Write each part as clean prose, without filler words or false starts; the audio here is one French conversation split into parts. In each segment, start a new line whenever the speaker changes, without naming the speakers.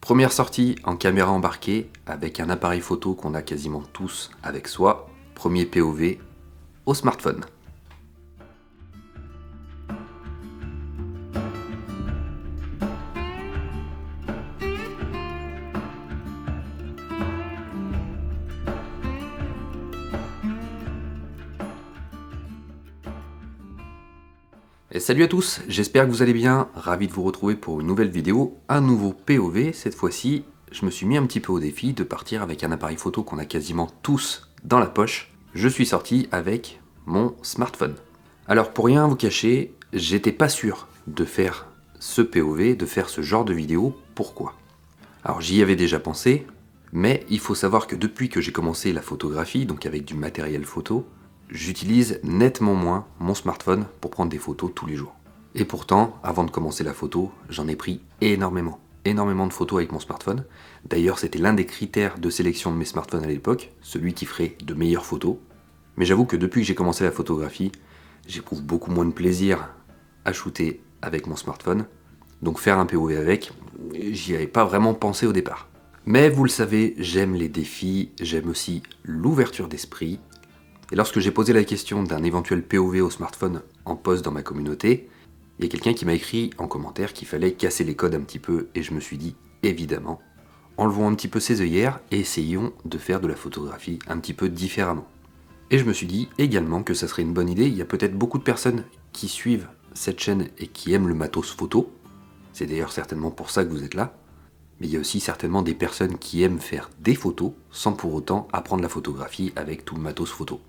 Première sortie en caméra embarquée avec un appareil photo qu'on a quasiment tous avec soi. Premier POV au smartphone. Et salut à tous, j'espère que vous allez bien, ravi de vous retrouver pour une nouvelle vidéo, un nouveau POV. Cette fois-ci, je me suis mis un petit peu au défi de partir avec un appareil photo qu'on a quasiment tous dans la poche. Je suis sorti avec mon smartphone. Alors pour rien vous cacher, j'étais pas sûr de faire ce POV, de faire ce genre de vidéo. Pourquoi? Alors j'y avais déjà pensé, mais il faut savoir que depuis que j'ai commencé la photographie, donc avec du matériel photo, j'utilise nettement moins mon smartphone pour prendre des photos tous les jours. Et pourtant, avant de commencer la photo, j'en ai pris énormément de photos avec mon smartphone. D'ailleurs, c'était l'un des critères de sélection de mes smartphones à l'époque, celui qui ferait de meilleures photos. Mais j'avoue que depuis que j'ai commencé la photographie, j'éprouve beaucoup moins de plaisir à shooter avec mon smartphone. Donc faire un POV avec, j'y avais pas vraiment pensé au départ. Mais vous le savez, j'aime les défis, j'aime aussi l'ouverture d'esprit. Et lorsque j'ai posé la question d'un éventuel POV au smartphone en post dans ma communauté, il y a quelqu'un qui m'a écrit en commentaire qu'il fallait casser les codes un petit peu, et je me suis dit, évidemment, enlevons un petit peu ses œillères et essayons de faire de la photographie un petit peu différemment. Et je me suis dit également que ça serait une bonne idée, il y a peut-être beaucoup de personnes qui suivent cette chaîne et qui aiment le matos photo, c'est d'ailleurs certainement pour ça que vous êtes là, mais il y a aussi certainement des personnes qui aiment faire des photos sans pour autant apprendre la photographie avec tout le matos photo.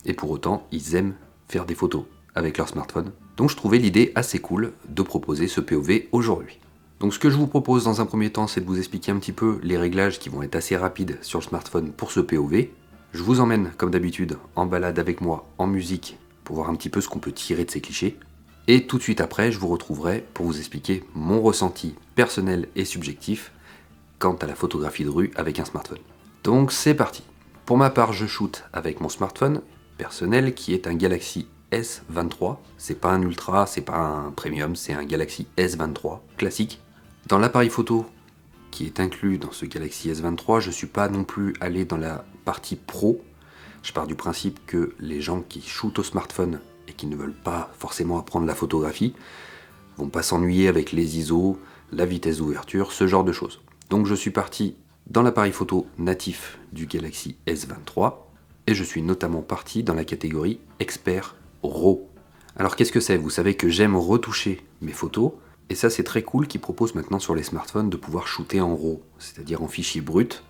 Et pour autant, ils aiment faire des photos avec leur smartphone. Donc je trouvais l'idée assez cool de proposer ce POV aujourd'hui. Donc ce que je vous propose dans un premier temps, c'est de vous expliquer un petit peu les réglages qui vont être assez rapides sur le smartphone pour ce POV. Je vous emmène, comme d'habitude, en balade avec moi, en musique, pour voir un petit peu ce qu'on peut tirer de ces clichés. Et tout de suite après, je vous retrouverai pour vous expliquer mon ressenti personnel et subjectif quant à la photographie de rue avec un smartphone. Donc c'est parti. Pour ma part, je shoot avec mon smartphone personnel qui est un Galaxy S23. C'est pas un Ultra, c'est pas un Premium, c'est un Galaxy S23 classique. Dans l'appareil photo qui est inclus dans ce Galaxy S23, je suis pas non plus allé dans la partie pro. Je pars du principe que les gens qui shootent au smartphone et qui ne veulent pas forcément apprendre la photographie vont pas s'ennuyer avec les ISO, la vitesse d'ouverture, ce genre de choses. Donc je suis parti dans l'appareil photo natif du Galaxy S23 et je suis notamment parti dans la catégorie Expert RAW. Alors qu'est-ce que c'est? Vous savez que j'aime retoucher mes photos et ça c'est très cool qu'ils proposent maintenant sur les smartphones de pouvoir shooter en RAW, c'est-à-dire en fichier brut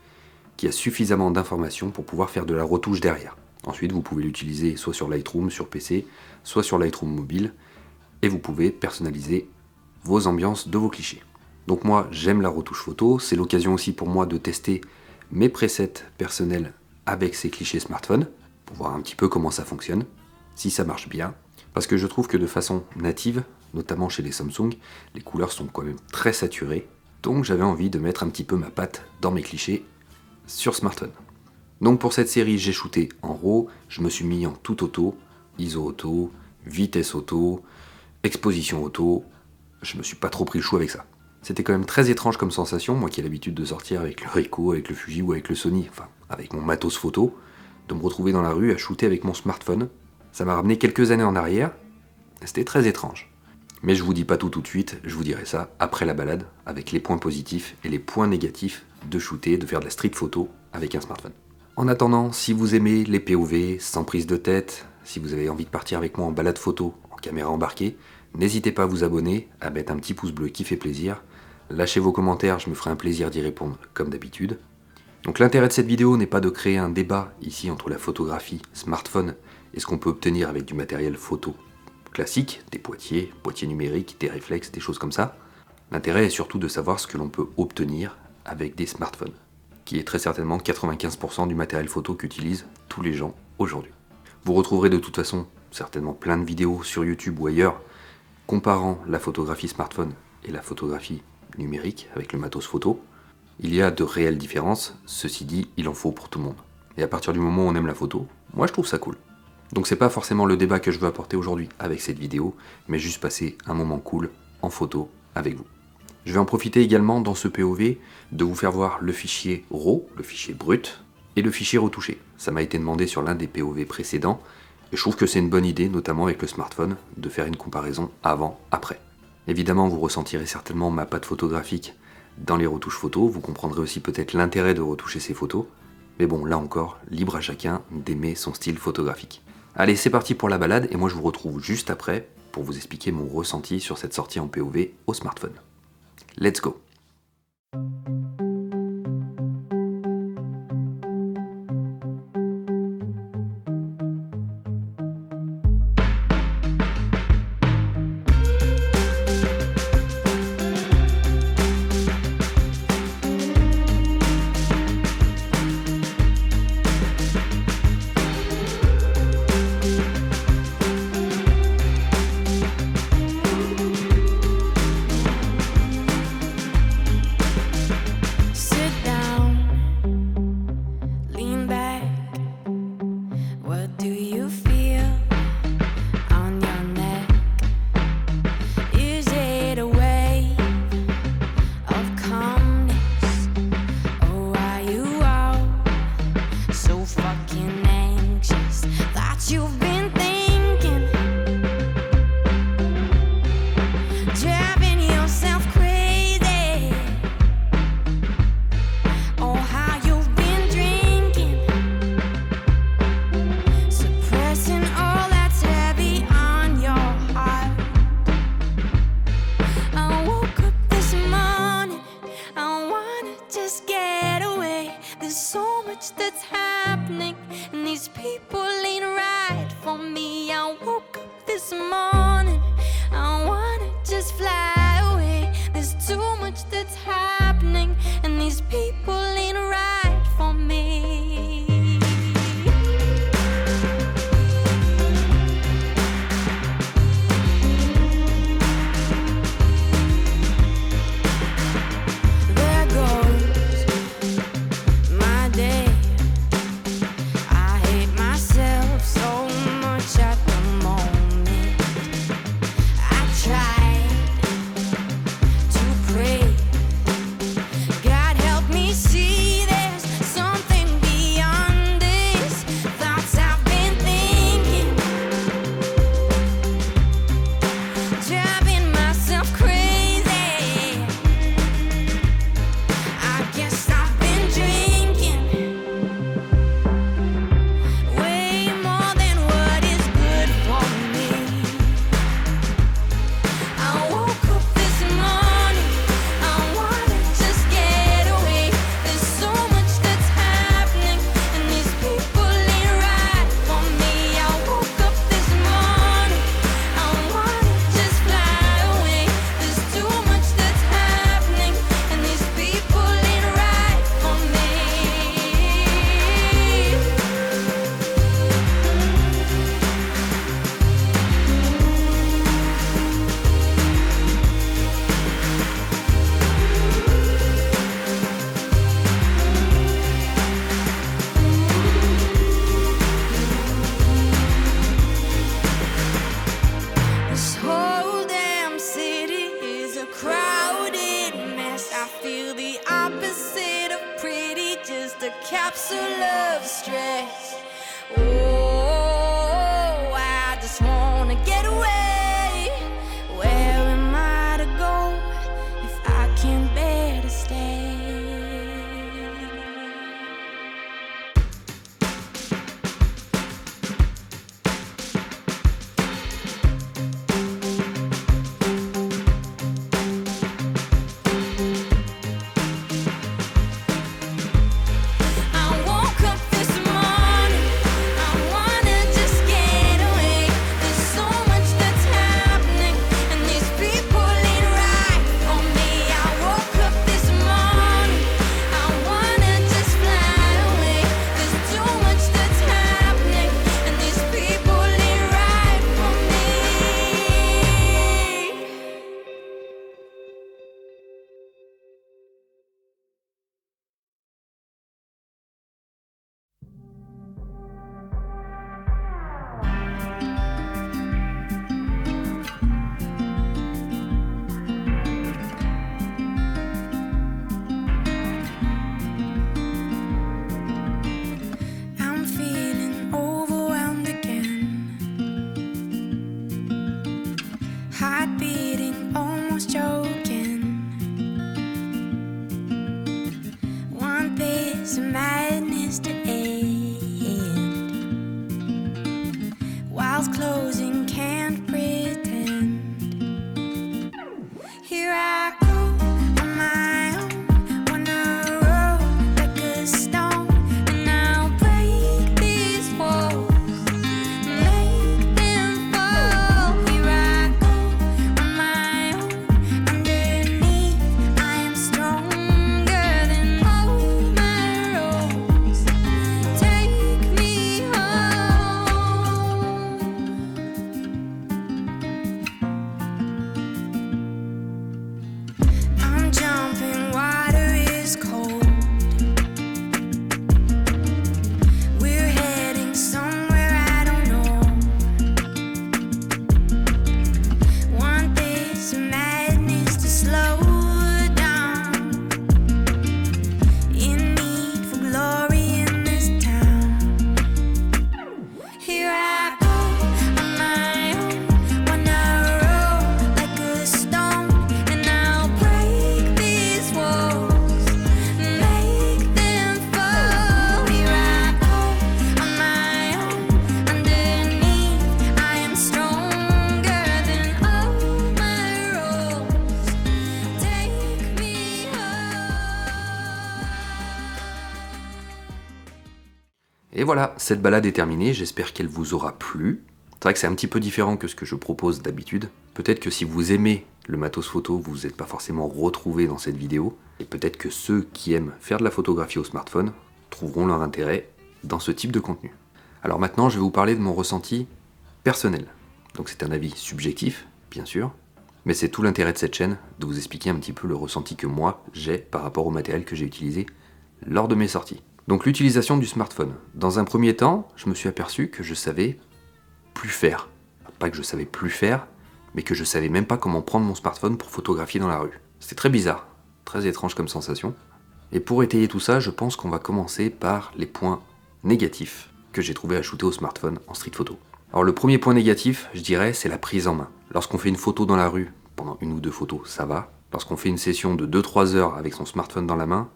qui a suffisamment d'informations pour pouvoir faire de la retouche derrière. Ensuite vous pouvez l'utiliser soit sur Lightroom sur PC, soit sur Lightroom mobile et vous pouvez personnaliser vos ambiances de vos clichés. Donc moi j'aime la retouche photo, c'est l'occasion aussi pour moi de tester mes presets personnels avec ces clichés smartphone, pour voir un petit peu comment ça fonctionne, si ça marche bien, parce que je trouve que de façon native, notamment chez les Samsung, les couleurs sont quand même très saturées, donc j'avais envie de mettre un petit peu ma patte dans mes clichés sur smartphone. Donc pour cette série j'ai shooté en RAW, je me suis mis en tout auto, ISO auto, vitesse auto, exposition auto, je me suis pas trop pris le chou avec ça. C'était quand même très étrange comme sensation, moi qui ai l'habitude de sortir avec le Ricoh, avec le Fuji ou avec le Sony, enfin avec mon matos photo, de me retrouver dans la rue à shooter avec mon smartphone. Ça m'a ramené quelques années en arrière, c'était très étrange. Mais je vous dis pas tout de suite, je vous dirai ça après la balade, avec les points positifs et les points négatifs de shooter, de faire de la street photo avec un smartphone. En attendant, si vous aimez les POV sans prise de tête, si vous avez envie de partir avec moi en balade photo, en caméra embarquée, n'hésitez pas à vous abonner, à mettre un petit pouce bleu qui fait plaisir. Lâchez vos commentaires, je me ferai un plaisir d'y répondre comme d'habitude. Donc l'intérêt de cette vidéo n'est pas de créer un débat ici entre la photographie smartphone et ce qu'on peut obtenir avec du matériel photo classique, des boîtiers numériques, des réflexes, des choses comme ça. L'intérêt est surtout de savoir ce que l'on peut obtenir avec des smartphones, qui est très certainement 95% du matériel photo qu'utilisent tous les gens aujourd'hui. Vous retrouverez de toute façon certainement plein de vidéos sur YouTube ou ailleurs comparant la photographie smartphone et la photographie numérique avec le matos photo. Il y a de réelles différences, ceci dit, il en faut pour tout le monde. Et à partir du moment où on aime la photo, moi je trouve ça cool. Donc c'est pas forcément le débat que je veux apporter aujourd'hui avec cette vidéo, mais juste passer un moment cool en photo avec vous. Je vais en profiter également dans ce POV de vous faire voir le fichier RAW, le fichier brut, et le fichier retouché. Ça m'a été demandé sur l'un des POV précédents, et je trouve que c'est une bonne idée, notamment avec le smartphone, de faire une comparaison avant-après. Évidemment, vous ressentirez certainement ma patte photographique dans les retouches photos, vous comprendrez aussi peut-être l'intérêt de retoucher ces photos, mais bon, là encore, libre à chacun d'aimer son style photographique. Allez, c'est parti pour la balade, et moi je vous retrouve juste après pour vous expliquer mon ressenti sur cette sortie en POV au smartphone. Let's go!
That's happening, and these people ain't right for me. I woke up this morning, I wanna just fly away. There's too much that's happening, and these people ain't right for me. There goes my day. I hate myself so much at the moment. I tried to pray, God help me see there's something beyond this. Thoughts I've been thinking, driving myself crazy. I guess I've been drinking way more than what is good for me. I woke up this morning, I wanna just get away. There's so much that's happening, and these people ain't right for me. I woke up this morning, I wanna just fly away. There's too much that's happening, and these people ain't right for me. This whole damn city is a crowded mess. I feel the opposite of pretty, just a capsule of stress. Oh, I just wanna get away. Where am I to go if I can't bear to stay? I woke up this morning, this madness to end. Whilst closing can't pretend. Here I go on my own, wanna roll like a stone, and I'll break these walls, make them fall. Here I go on my own, underneath I am stronger than all my roads. Take me home. I'm jumping, water is cold. We're heading somewhere I don't know. Want this madness to slow down. In need for glory in this town. Here I go on my own, wanna roll like a stone, and I'll break these walls, make them fall. Here I go on my own, underneath I am stronger than all my roads. Take me home.
Et voilà, cette balade est terminée, j'espère qu'elle vous aura plu. C'est vrai que c'est un petit peu différent que ce que je propose d'habitude. Peut-être que si vous aimez le matos photo, vous n'êtes pas forcément retrouvé dans cette vidéo. Et peut-être que ceux qui aiment faire de la photographie au smartphone trouveront leur intérêt dans ce type de contenu. Alors maintenant, je vais vous parler de mon ressenti personnel. Donc c'est un avis subjectif, bien sûr, mais c'est tout l'intérêt de cette chaîne, de vous expliquer un petit peu le ressenti que moi j'ai par rapport au matériel que j'ai utilisé lors de mes sorties. Donc l'utilisation du smartphone. Dans un premier temps, je me suis aperçu que je savais plus faire. Pas que je savais plus faire, mais que je savais même pas comment prendre mon smartphone pour photographier dans la rue. C'était très bizarre, très étrange comme sensation. Et pour étayer tout ça, je pense qu'on va commencer par les points négatifs que j'ai trouvé à shooter au smartphone en street photo. Alors le premier point négatif, je dirais, c'est la prise en main. Lorsqu'on fait une photo dans la rue, pendant une ou deux photos, ça va. Lorsqu'on fait une session de 2-3 heures avec son smartphone dans la main,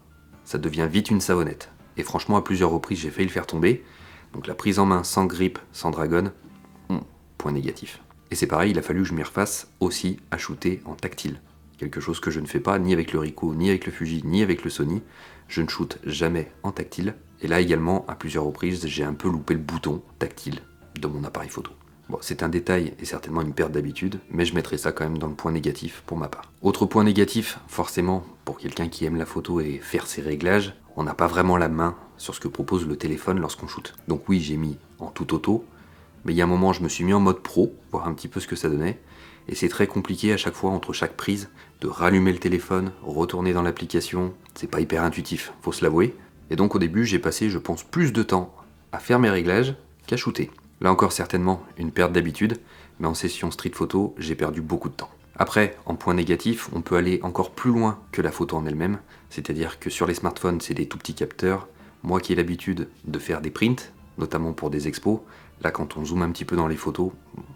ça devient vite une savonnette. Et franchement, à plusieurs reprises, j'ai failli le faire tomber. Donc la prise en main sans grip, sans dragon, point négatif. Et c'est pareil, il a fallu que je m'y refasse aussi à shooter en tactile. Quelque chose que je ne fais pas ni avec le Ricoh, ni avec le Fuji, ni avec le Sony. Je ne shoote jamais en tactile. Et là également, à plusieurs reprises, j'ai un peu loupé le bouton tactile de mon appareil photo. Bon, c'est un détail et certainement une perte d'habitude, mais je mettrai ça quand même dans le point négatif pour ma part. Autre point négatif, forcément, pour quelqu'un qui aime la photo et faire ses réglages, on n'a pas vraiment la main sur ce que propose le téléphone lorsqu'on shoot. Donc oui, j'ai mis en tout auto, mais il y a un moment, je me suis mis en mode pro, voir un petit peu ce que ça donnait, et c'est très compliqué à chaque fois, entre chaque prise, de rallumer le téléphone, retourner dans l'application, c'est pas hyper intuitif, faut se l'avouer. Et donc au début, j'ai passé, je pense, plus de temps à faire mes réglages qu'à shooter. Là encore certainement une perte d'habitude, mais en session street photo, j'ai perdu beaucoup de temps. Après, en point négatif, on peut aller encore plus loin que la photo en elle-même, c'est-à-dire que sur les smartphones, c'est des tout petits capteurs. Moi qui ai l'habitude de faire des prints, notamment pour des expos, là quand on zoome un petit peu dans les photos,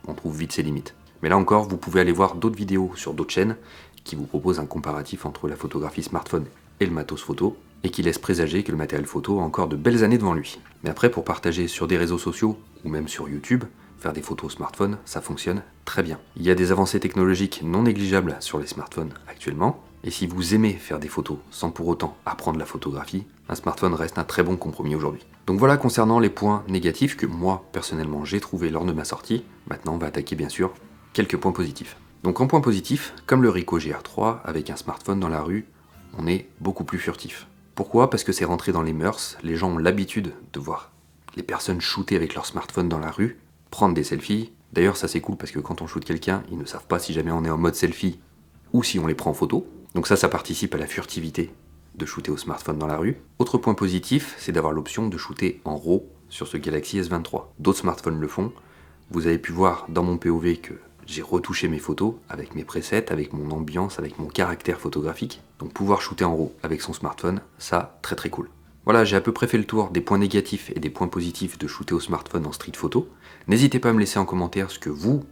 on trouve vite ses limites. Mais là encore, vous pouvez aller voir d'autres vidéos sur d'autres chaînes qui vous proposent un comparatif entre la photographie smartphone et le matos photo, et qui laisse présager que le matériel photo a encore de belles années devant lui. Mais après, pour partager sur des réseaux sociaux, ou même sur YouTube, faire des photos au smartphone, ça fonctionne très bien. Il y a des avancées technologiques non négligeables sur les smartphones actuellement, et si vous aimez faire des photos sans pour autant apprendre la photographie, un smartphone reste un très bon compromis aujourd'hui. Donc voilà concernant les points négatifs que moi, personnellement, j'ai trouvé lors de ma sortie. Maintenant, on va attaquer bien sûr quelques points positifs. Donc en point positif, comme le Ricoh GR3, avec un smartphone dans la rue, on est beaucoup plus furtif. Pourquoi ? Parce que c'est rentré dans les mœurs, les gens ont l'habitude de voir les personnes shooter avec leur smartphone dans la rue, prendre des selfies. D'ailleurs ça c'est cool parce que quand on shoot quelqu'un, ils ne savent pas si jamais on est en mode selfie ou si on les prend en photo. Donc ça participe à la furtivité de shooter au smartphone dans la rue. Autre point positif, c'est d'avoir l'option de shooter en RAW sur ce Galaxy S23. D'autres smartphones le font. Vous avez pu voir dans mon POV que j'ai retouché mes photos avec mes presets, avec mon ambiance, avec mon caractère photographique. Donc pouvoir shooter en RAW avec son smartphone, ça, très très cool. Voilà, j'ai à peu près fait le tour des points négatifs et des points positifs de shooter au smartphone en street photo. N'hésitez pas à me laisser en commentaire ce que vous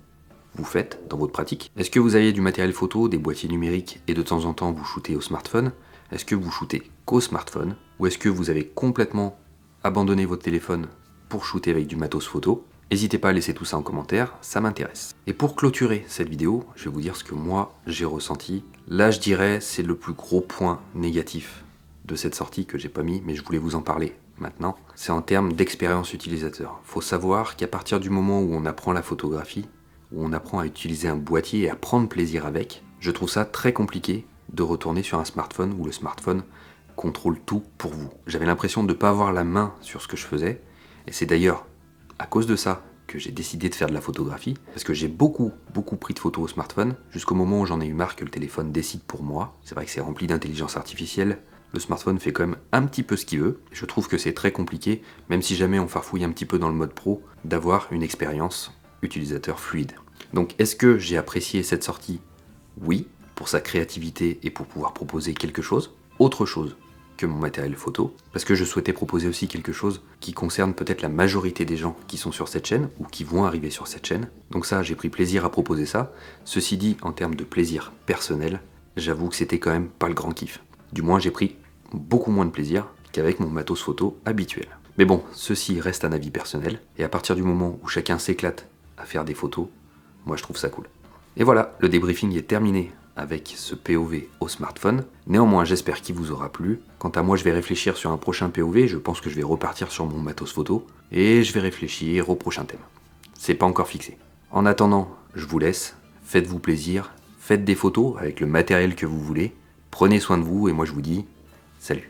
faites dans votre pratique. Est-ce que vous avez du matériel photo, des boîtiers numériques et de temps en temps vous shootez au smartphone ? Est-ce que vous shootez qu'au smartphone ou est-ce que vous avez complètement abandonné votre téléphone pour shooter avec du matos photo? N'hésitez pas à laisser tout ça en commentaire, ça m'intéresse. Et pour clôturer cette vidéo, je vais vous dire ce que moi j'ai ressenti. Là je dirais c'est le plus gros point négatif de cette sortie que j'ai pas mis, mais je voulais vous en parler maintenant. C'est en termes d'expérience utilisateur. Faut savoir qu'à partir du moment où on apprend la photographie, où on apprend à utiliser un boîtier et à prendre plaisir avec, je trouve ça très compliqué de retourner sur un smartphone où le smartphone contrôle tout pour vous. J'avais l'impression de ne pas avoir la main sur ce que je faisais, et c'est d'ailleurs à cause de ça que j'ai décidé de faire de la photographie, parce que j'ai beaucoup pris de photos au smartphone, jusqu'au moment où j'en ai eu marre que le téléphone décide pour moi. C'est vrai que c'est rempli d'intelligence artificielle, le smartphone fait quand même un petit peu ce qu'il veut. Je trouve que c'est très compliqué, même si jamais on farfouille un petit peu dans le mode pro, d'avoir une expérience utilisateur fluide. Donc est-ce que j'ai apprécié cette sortie? Oui, pour sa créativité et pour pouvoir proposer quelque chose, autre chose que mon matériel photo, parce que je souhaitais proposer aussi quelque chose qui concerne peut-être la majorité des gens qui sont sur cette chaîne ou qui vont arriver sur cette chaîne. Donc ça, j'ai pris plaisir à proposer ça. Ceci dit, en termes de plaisir personnel, j'avoue que c'était quand même pas le grand kiff. Du moins, j'ai pris beaucoup moins de plaisir qu'avec mon matos photo habituel. Mais bon, ceci reste un avis personnel, et à partir du moment où chacun s'éclate à faire des photos, moi je trouve ça cool. Et voilà, le débriefing est terminé avec ce POV au smartphone. Néanmoins, j'espère qu'il vous aura plu. Quant à moi, je vais réfléchir sur un prochain POV, je pense que je vais repartir sur mon matos photo, et je vais réfléchir au prochain thème. C'est pas encore fixé. En attendant, je vous laisse, faites-vous plaisir, faites des photos avec le matériel que vous voulez, prenez soin de vous, et moi je vous dis, salut.